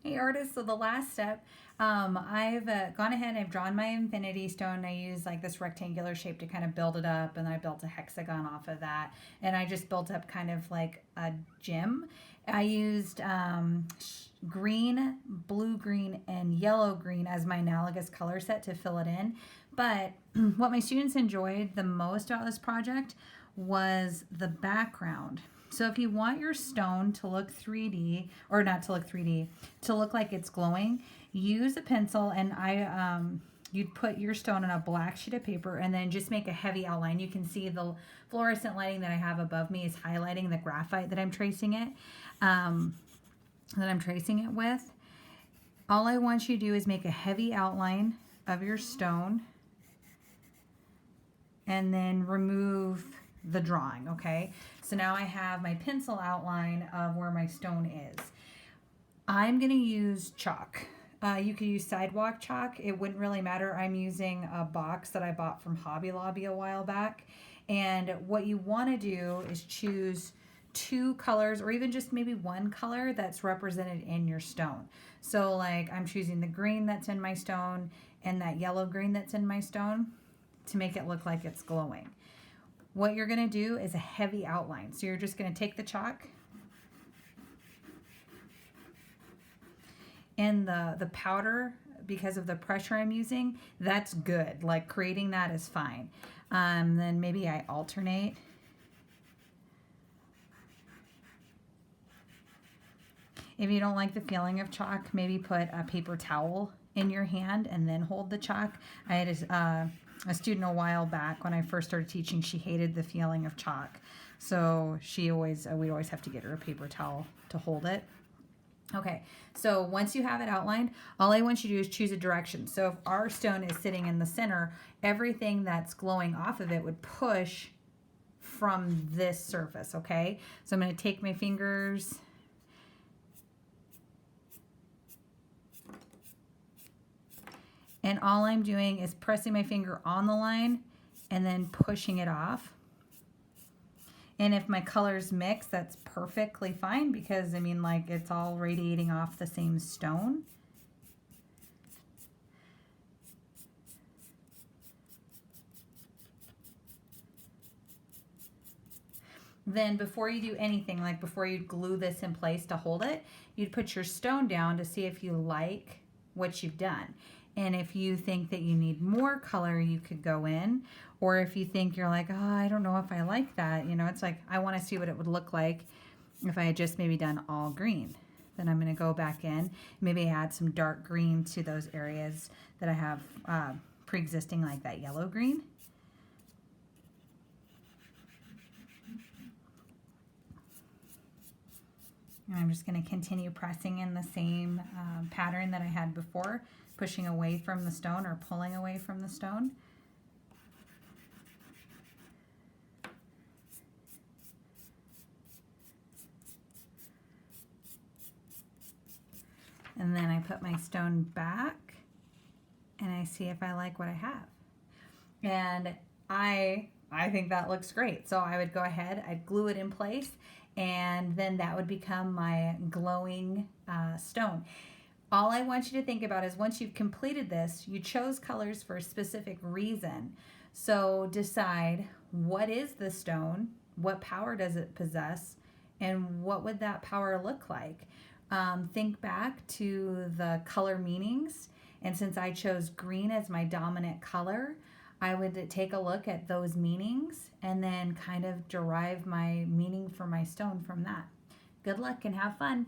Hey artists, so the last step, I've gone ahead and I've drawn my infinity stone. I use like this rectangular shape to kind of build it up, and then I built a hexagon off of that, and I just built up kind of like a gem. I used green, blue green, and yellow green as my analogous color set to fill it in. But what my students enjoyed the most about this project was the background. So if you want your stone to look 3D, or not to look 3D, to look like it's glowing, use a pencil, and you'd put your stone on a black sheet of paper and then just make a heavy outline. You can see the fluorescent lighting that I have above me is highlighting the graphite that I'm tracing it, with. All I want you to do is make a heavy outline of your stone and then remove the drawing, okay? So now I have my pencil outline of where my stone is. I'm gonna use chalk. You could use sidewalk chalk. It wouldn't really matter. I'm using a box that I bought from Hobby Lobby a while back. And what you wanna do is choose two colors, or even just maybe one color that's represented in your stone. So like I'm choosing the green that's in my stone and that yellow green that's in my stone to make it look like it's glowing. What you're going to do is a heavy outline. So you're just going to take the chalk and the powder, because of the pressure I'm using, that's good. Like creating that is fine. Then maybe I alternate. If you don't like the feeling of chalk, maybe put a paper towel in your hand and then hold the chalk. I had a student a while back when I first started teaching. She hated the feeling of chalk, so we always have to get her a paper towel to hold it. Okay, so once you have it outlined, all I want you to do is choose a direction. So if our stone is sitting in the center, everything that's glowing off of it would push from this surface, okay? So I'm going to take my fingers and all I'm doing is pressing my finger on the line and then pushing it off. And if my colors mix, that's perfectly fine, because I mean, like, it's all radiating off the same stone. Then before you do anything, like before you glue this in place to hold it, you'd put your stone down to see if you like what you've done. And if you think that you need more color, you could go in. Or if you think you're like, oh, I don't know if I like that, you know, it's like, I want to see what it would look like if I had just maybe done all green. Then I'm going to go back in, maybe add some dark green to those areas that I have pre-existing, like that yellow green. And I'm just going to continue pressing in the same pattern that I had before, pushing away from the stone or pulling away from the stone. And then I put my stone back and I see if I like what I have. And I think that looks great. So I would go ahead, I'd glue it in place, and then that would become my glowing stone. All I want you to think about is once you've completed this, you chose colors for a specific reason. So decide, what is the stone? What power does it possess? And what would that power look like? Think back to the color meanings. And since I chose green as my dominant color, I would take a look at those meanings and then kind of derive my meaning for my stone from that. Good luck and have fun.